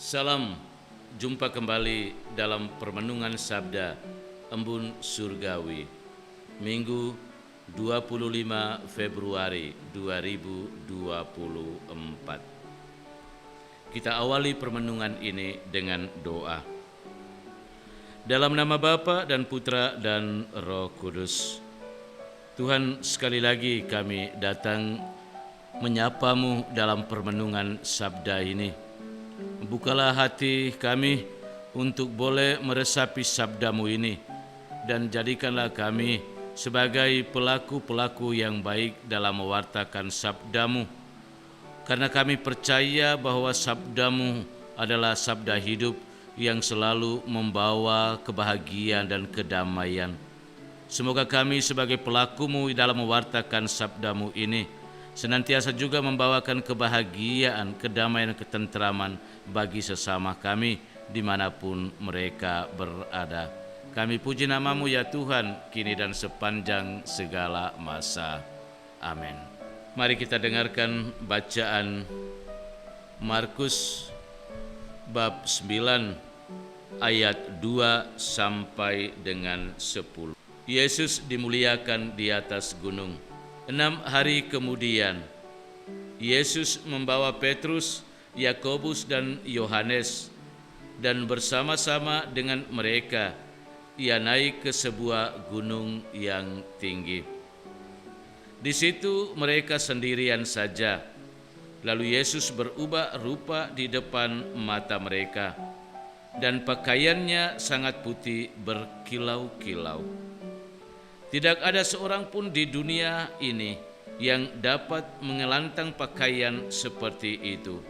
Salam, jumpa kembali dalam permenungan Sabda Embun Surgawi, Minggu 25 Februari 2024. Kita awali permenungan ini dengan doa. Dalam nama Bapa dan Putra dan Roh Kudus. Tuhan, sekali lagi kami datang menyapamu dalam permenungan Sabda ini. Bukalah hati kami untuk boleh meresapi sabdamu ini, dan jadikanlah kami sebagai pelaku-pelaku yang baik dalam mewartakan sabdamu, karena kami percaya bahwa sabdamu adalah sabda hidup yang selalu membawa kebahagiaan dan kedamaian. Semoga kami sebagai pelakumu dalam mewartakan sabdamu ini senantiasa juga membawakan kebahagiaan, kedamaian, ketentraman bagi sesama kami dimanapun mereka berada. Kami puji namamu ya Tuhan, kini dan sepanjang segala masa. Amin. Mari kita dengarkan bacaan Markus bab 9 ayat 2 sampai dengan 10. Yesus dimuliakan di atas gunung. 6 hari kemudian, Yesus membawa Petrus, Yakobus dan Yohanes, dan bersama-sama dengan mereka, ia naik ke sebuah gunung yang tinggi. Di situ mereka sendirian saja. Lalu Yesus berubah rupa di depan mata mereka, dan pakaiannya sangat putih berkilau-kilau. Tidak ada seorang pun di dunia ini yang dapat mengelantang pakaian seperti itu.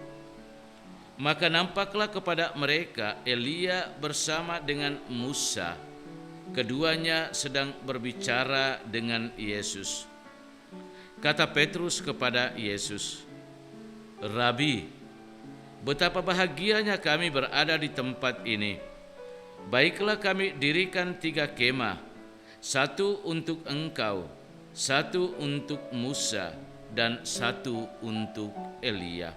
Maka nampaklah kepada mereka Elia bersama dengan Musa. Keduanya sedang berbicara dengan Yesus. Kata Petrus kepada Yesus, "Rabi, betapa bahagianya kami berada di tempat ini. Baiklah kami dirikan 3 kemah, 1 untuk engkau, 1 untuk Musa, dan 1 untuk Elia."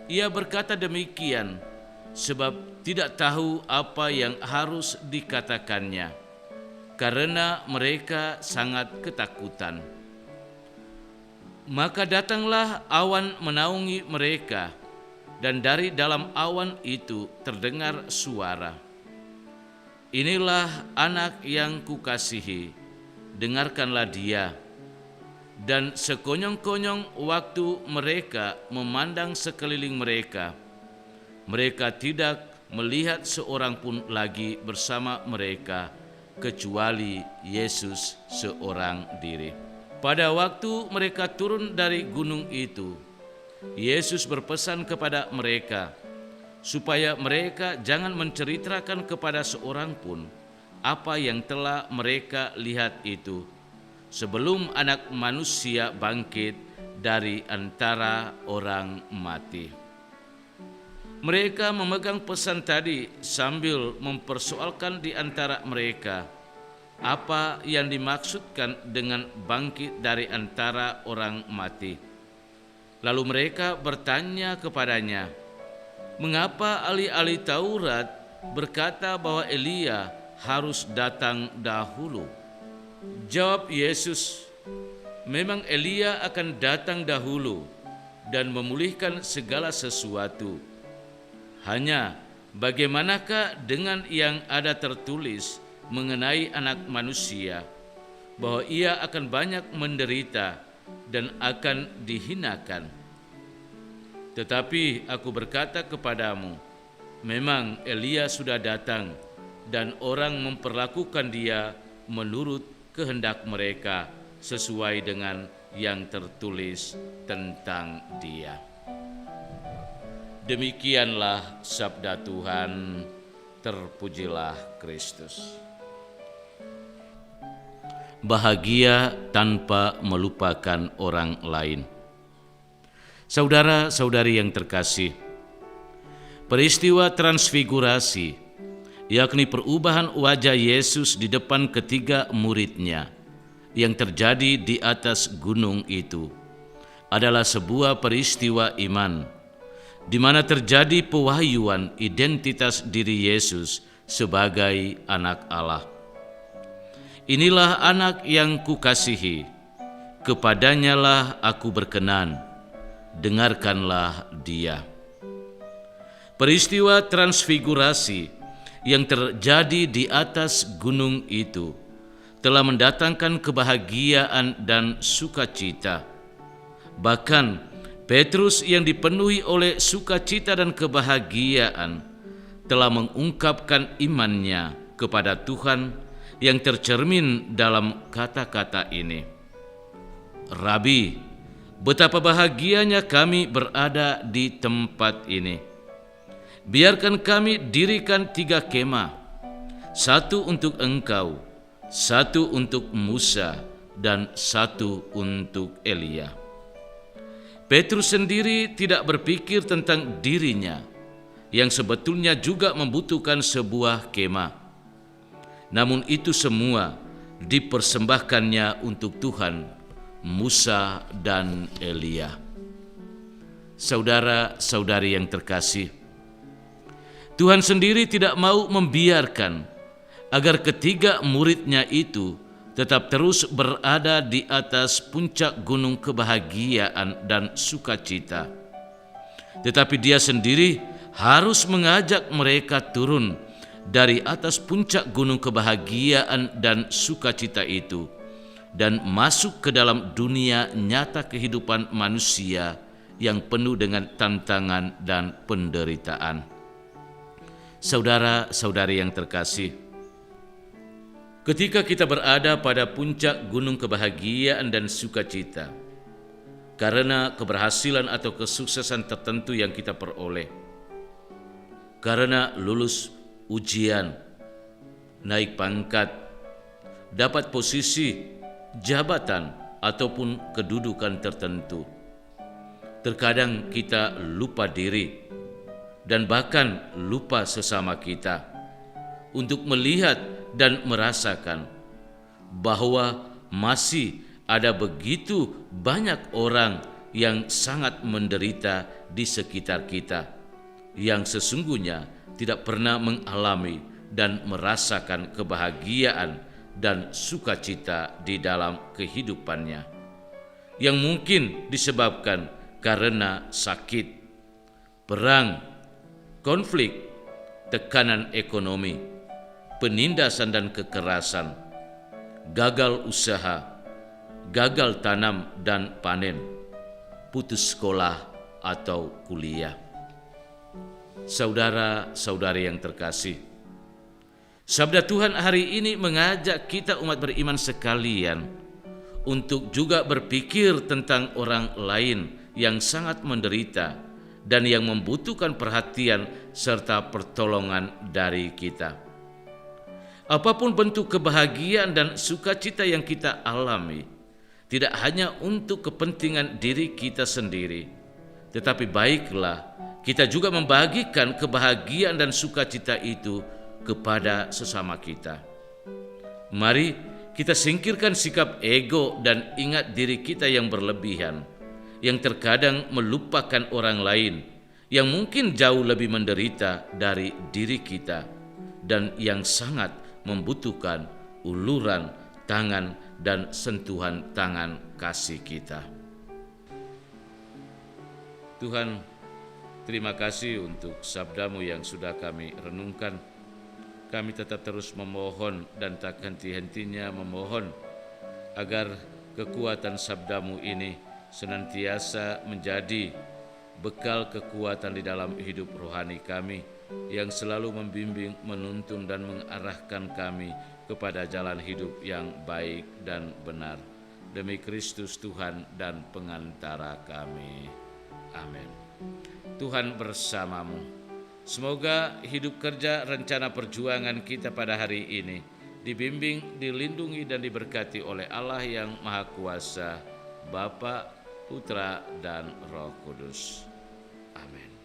Ia berkata demikian sebab tidak tahu apa yang harus dikatakannya, karena mereka sangat ketakutan. Maka datanglah awan menaungi mereka, dan dari dalam awan itu terdengar suara, "Inilah anak yang kukasihi, dengarkanlah dia." Dan sekonyong-konyong waktu mereka memandang sekeliling mereka, mereka tidak melihat seorang pun lagi bersama mereka, kecuali Yesus seorang diri. Pada waktu mereka turun dari gunung itu, Yesus berpesan kepada mereka supaya mereka jangan menceritakan kepada seorang pun apa yang telah mereka lihat itu, sebelum Anak Manusia bangkit dari antara orang mati. Mereka memegang pesan tadi sambil mempersoalkan di antara mereka apa yang dimaksudkan dengan bangkit dari antara orang mati. Lalu mereka bertanya kepadanya, "Mengapa ahli-ahli Taurat berkata bahwa Elia harus datang dahulu?" Jawab Yesus, "Memang Elia akan datang dahulu dan memulihkan segala sesuatu. Hanya bagaimanakah dengan yang ada tertulis mengenai Anak Manusia, bahwa ia akan banyak menderita dan akan dihinakan? Tetapi aku berkata kepadamu, memang Elia sudah datang, dan orang memperlakukan dia menurut kehendak mereka sesuai dengan yang tertulis tentang dia." Demikianlah sabda Tuhan. Terpujilah Kristus. Bahagia tanpa melupakan orang lain. Saudara-saudari yang terkasih, peristiwa transfigurasi, yakni perubahan wajah Yesus di depan ketiga muridnya yang terjadi di atas gunung itu, adalah sebuah peristiwa iman di mana terjadi pewahyuan identitas diri Yesus sebagai anak Allah. Inilah anak yang kukasihi, kepadanyalah aku berkenan, dengarkanlah dia. Peristiwa transfigurasi yang terjadi di atas gunung itu telah mendatangkan kebahagiaan dan sukacita. Bahkan Petrus yang dipenuhi oleh sukacita dan kebahagiaan telah mengungkapkan imannya kepada Tuhan yang tercermin dalam kata-kata ini. Rabi, betapa bahagianya kami berada di tempat ini. Biarkan kami dirikan 3 kemah, 1 untuk engkau, 1 untuk Musa, dan 1 untuk Elia. Petrus sendiri tidak berpikir tentang dirinya, yang sebetulnya juga membutuhkan sebuah kemah. Namun itu semua dipersembahkannya untuk Tuhan, Musa dan Elia. Saudara-saudari yang terkasih, Tuhan sendiri tidak mau membiarkan agar ketiga muridnya itu tetap terus berada di atas puncak gunung kebahagiaan dan sukacita. Tetapi Dia sendiri harus mengajak mereka turun dari atas puncak gunung kebahagiaan dan sukacita itu dan masuk ke dalam dunia nyata kehidupan manusia yang penuh dengan tantangan dan penderitaan. Saudara-saudari yang terkasih, ketika kita berada pada puncak gunung kebahagiaan dan sukacita karena keberhasilan atau kesuksesan tertentu yang kita peroleh, karena lulus ujian, naik pangkat, dapat posisi, jabatan, ataupun kedudukan tertentu, terkadang kita lupa diri dan bahkan lupa sesama kita untuk melihat dan merasakan bahwa masih ada begitu banyak orang yang sangat menderita di sekitar kita, yang sesungguhnya tidak pernah mengalami dan merasakan kebahagiaan dan sukacita di dalam kehidupannya, yang mungkin disebabkan karena sakit, perang, konflik, tekanan ekonomi, penindasan dan kekerasan, gagal usaha, gagal tanam dan panen, putus sekolah atau kuliah. Saudara-saudari yang terkasih, sabda Tuhan hari ini mengajak kita umat beriman sekalian untuk juga berpikir tentang orang lain yang sangat menderita dan yang membutuhkan perhatian serta pertolongan dari kita. Apapun bentuk kebahagiaan dan sukacita yang kita alami, tidak hanya untuk kepentingan diri kita sendiri, tetapi baiklah kita juga membagikan kebahagiaan dan sukacita itu kepada sesama kita. Mari kita singkirkan sikap ego dan ingat diri kita yang berlebihan, yang terkadang melupakan orang lain, yang mungkin jauh lebih menderita dari diri kita, dan yang sangat membutuhkan uluran tangan dan sentuhan tangan kasih kita. Tuhan, terima kasih untuk sabda-Mu yang sudah kami renungkan. Kami tetap terus memohon dan tak henti-hentinya memohon agar kekuatan sabda-Mu ini senantiasa menjadi bekal kekuatan di dalam hidup rohani kami, yang selalu membimbing, menuntun dan mengarahkan kami kepada jalan hidup yang baik dan benar. Demi Kristus Tuhan dan pengantara kami. Amin. Tuhan bersamamu. Semoga hidup kerja rencana perjuangan kita pada hari ini dibimbing, dilindungi dan diberkati oleh Allah yang Maha Kuasa, Bapa, Putra dan Roh Kudus. Amin.